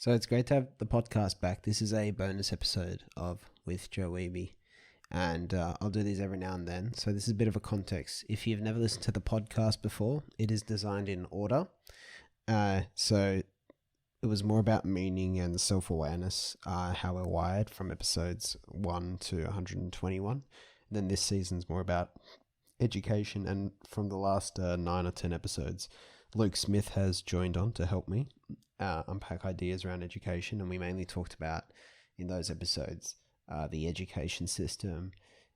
So it's great to have the podcast back. This is a bonus episode of With Joe Weeby, and I'll do these every now and then. So this is a bit of a context. If you've never listened to the podcast before, it is designed in order. So it was more about meaning and self-awareness, how we're wired from episodes 1 to 121. And then this season's more about education, and from the last 9 or 10 episodes, Luke Smith has joined on to help me unpack ideas around education, and we mainly talked about in those episodes the education system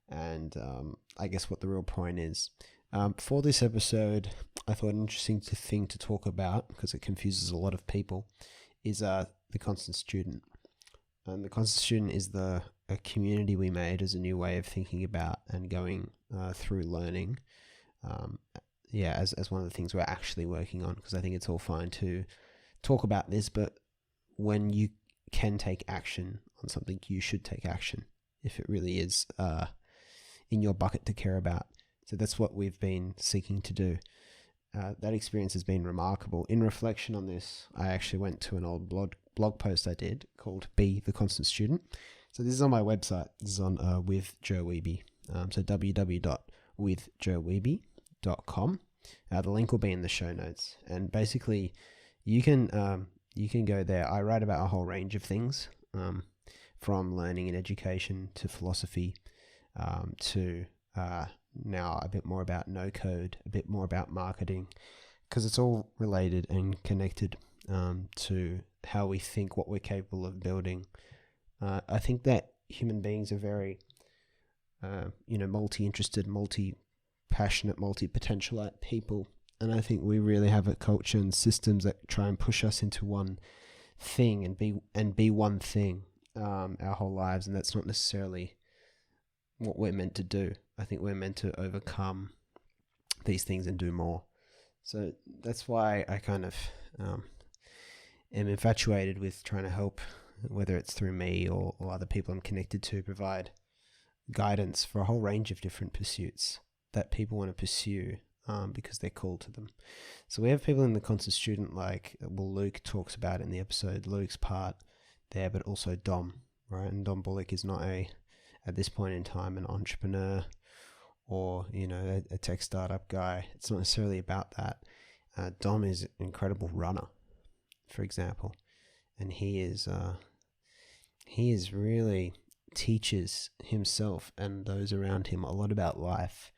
and I guess what the real point is. For this episode, I thought an interesting thing to talk about, because it confuses a lot of people, is the constant student. And the constant student is a community we made as a new way of thinking about and going through learning. As one of the things we're actually working on, because I think it's all fine to talk about this, but when you can take action on something, you should take action if it really is in your bucket to care about. So that's what we've been seeking to do. That experience has been remarkable. In reflection on this, I actually went to an old blog post I did called Be the Constant Student. So this is on my website. This is on With Joe Weeby. So www.withjoeweeby.com. The link will be in the show notes, and basically you can go there. I write about a whole range of things, from learning and education to philosophy, to now a bit more about no code, a bit more about marketing, because it's all related and connected to how we think, what we're capable of building. I think that human beings are very multi-interested, multi-passionate, multi-potentialite people. And I think we really have a culture and systems that try and push us into one thing and be one thing our whole lives. And that's not necessarily what we're meant to do. I think we're meant to overcome these things and do more. So that's why I kind of am infatuated with trying to help, whether it's through me or other people I'm connected to, provide guidance for a whole range of different pursuits that people want to pursue because they're called to them. So we have people in the constant student, like Luke talks about in the episode, Luke's part there, but also Dom, right? And Dom Bullock is not at this point in time, an entrepreneur or, a tech startup guy. It's not necessarily about that. Dom is an incredible runner, for example, and he is really teaches himself and those around him a lot about life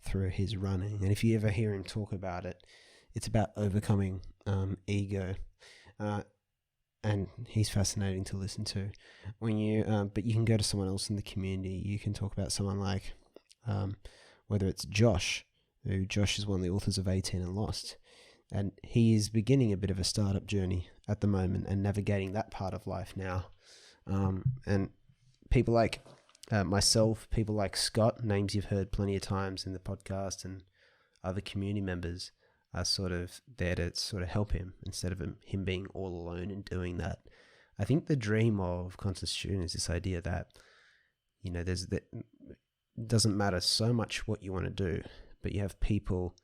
through his running. And if you ever hear him talk about it, it's about overcoming ego, and he's fascinating to listen to. When but you can go to someone else in the community. You can talk about someone like whether it's Josh is one of the authors of 18 and Lost, and he is beginning a bit of a startup journey at the moment and navigating that part of life now. And people like myself, people like Scott, names you've heard plenty of times in the podcast, and other community members are sort of there to sort of help him instead of him being all alone in doing that. I think the dream of constant student is this idea that, it doesn't matter so much what you want to do, but you have people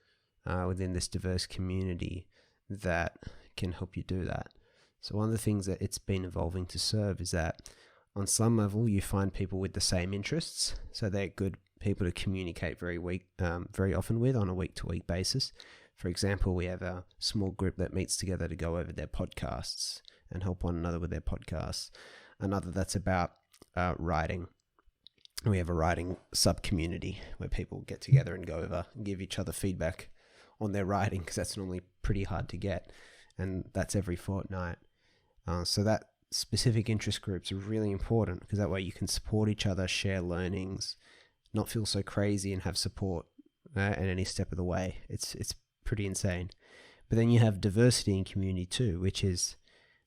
within this diverse community that can help you do that. So one of the things that it's been evolving to serve is that on some level you find people with the same interests, so they're good people to communicate very often with on a week-to-week basis. For example, we have a small group that meets together to go over their podcasts and help one another with their podcasts. Another that's about writing. We have a writing sub-community where people get together and go over and give each other feedback on their writing, because that's normally pretty hard to get, and that's every fortnight. So that specific interest groups are really important, because that way you can support each other, share learnings, not feel so crazy, and have support at any step of the way. It's pretty insane. But then you have diversity in community too, which is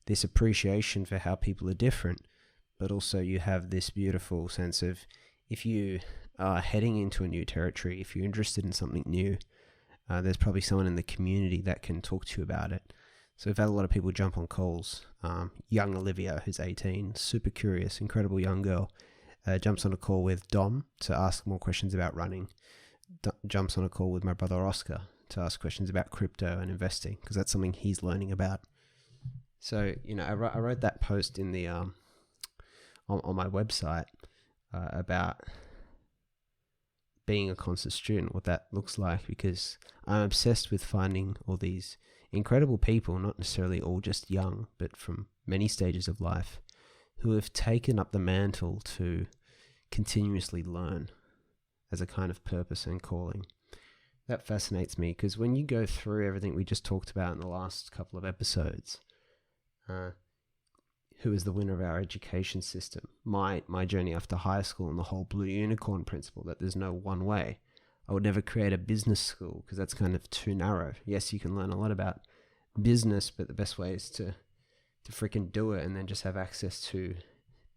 this appreciation for how people are different, but also you have this beautiful sense of, if you are heading into a new territory, if you're interested in something new, there's probably someone in the community that can talk to you about it. So we've had a lot of people jump on calls. Young Olivia, who's 18, super curious, incredible young girl, jumps on a call with Dom to ask more questions about running. Jumps on a call with my brother Oscar to ask questions about crypto and investing, because that's something he's learning about. So, I wrote that post in the on my website about being a constant student, what that looks like, because I'm obsessed with finding all these incredible people, not necessarily all just young, but from many stages of life, who have taken up the mantle to continuously learn as a kind of purpose and calling. That fascinates me, because when you go through everything we just talked about in the last couple of episodes, who is the winner of our education system, my journey after high school, and the whole blue unicorn principle, that there's no one way. I would never create a business school because that's kind of too narrow. Yes, you can learn a lot about business, but the best way is to freaking do it, and then just have access to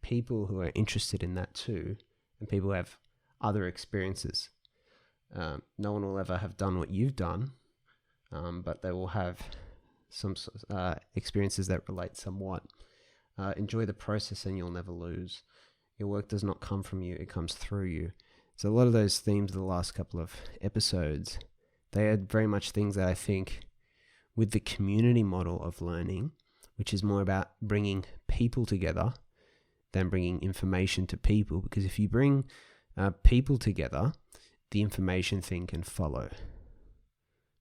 people who are interested in that too, and people who have other experiences. No one will ever have done what you've done, but they will have some experiences that relate somewhat. Enjoy the process and you'll never lose. Your work does not come from you, it comes through you. So a lot of those themes of the last couple of episodes, they are very much things that I think with the community model of learning, which is more about bringing people together than bringing information to people. Because if you bring people together, the information thing can follow,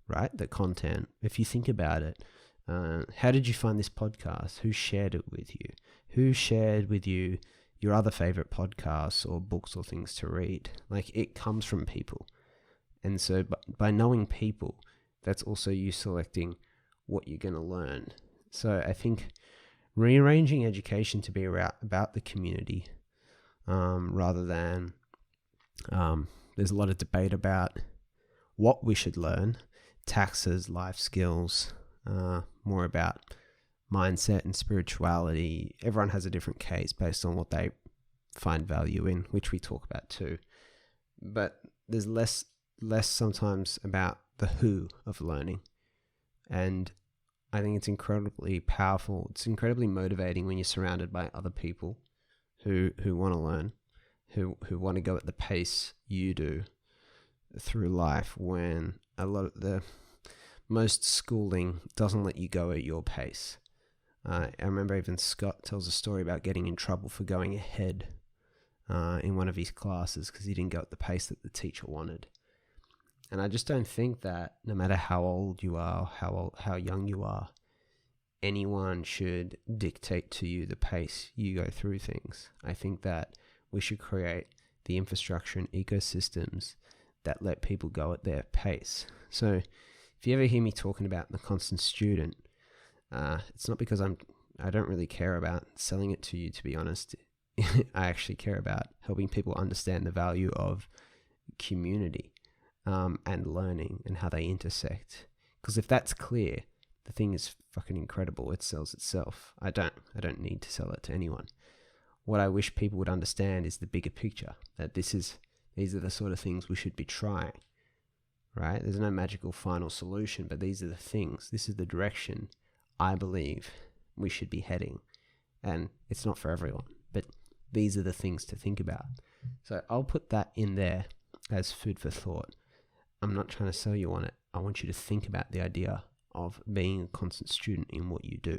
right? The content. If you think about it, how did you find this podcast? Who shared it with you? Who shared with you your other favorite podcasts or books or things to read? Like, it comes from people. And so by knowing people, that's also you selecting what you're going to learn. So I think rearranging education to be about the community, rather than there's a lot of debate about what we should learn, taxes, life skills, more about mindset and spirituality. Everyone has a different case based on what they find value in, which we talk about too. But there's less sometimes about the who of learning. And I think it's incredibly powerful. It's incredibly motivating when you're surrounded by other people who want to learn, who want to go at the pace you do through life, when a lot of the most schooling doesn't let you go at your pace. I remember even Scott tells a story about getting in trouble for going ahead in one of his classes because he didn't go at the pace that the teacher wanted. And I just don't think that no matter how old you are, how young you are, anyone should dictate to you the pace you go through things. I think that we should create the infrastructure and ecosystems that let people go at their pace. So if you ever hear me talking about the constant student, it's not because I don't really care about selling it to you, to be honest. I actually care about helping people understand the value of community and learning and how they intersect. Because if that's clear, the thing is fucking incredible. It sells itself. I don't need to sell it to anyone. What I wish people would understand is the bigger picture, that these are the sort of things we should be trying. Right? There's no magical final solution, but these are the things. This is the direction I believe we should be heading. And it's not for everyone, but these are the things to think about. So I'll put that in there as food for thought. I'm not trying to sell you on it. I want you to think about the idea of being a constant student in what you do,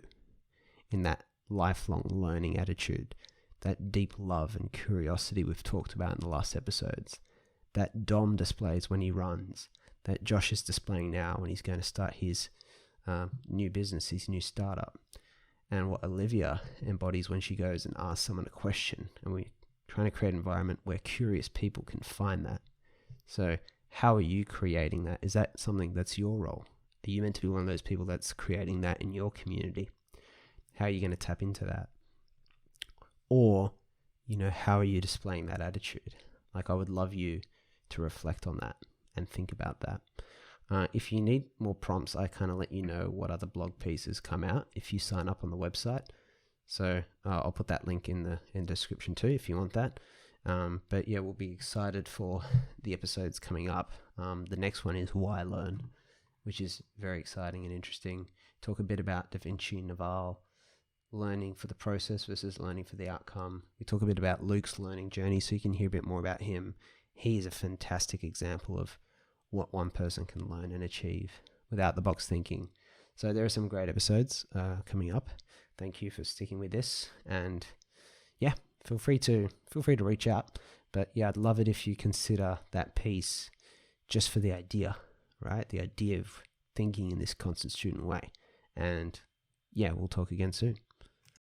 in that lifelong learning attitude, that deep love and curiosity we've talked about in the last episodes, that Dom displays when he runs, that Josh is displaying now when he's going to start his new business, his new startup, and what Olivia embodies when she goes and asks someone a question. And we're trying to create an environment where curious people can find that. So how are you creating that? Is that something that's your role? Are you meant to be one of those people that's creating that in your community? How are you going to tap into that? Or, how are you displaying that attitude? Like, I would love you to reflect on that and think about that. If you need more prompts, I kind of let you know what other blog pieces come out if you sign up on the website. So I'll put that link in the description too if you want that. But yeah, we'll be excited for the episodes coming up. The next one is Why Learn, which is very exciting and interesting. Talk a bit about Da Vinci Naval, learning for the process versus learning for the outcome. We talk a bit about Luke's learning journey so you can hear a bit more about him. He is a fantastic example of what one person can learn and achieve without the box thinking. So there are some great episodes coming up. Thank you for sticking with this, and yeah, feel free to reach out. But yeah, I'd love it if you consider that piece just for the idea, right? The idea of thinking in this constant student way. And yeah, we'll talk again soon.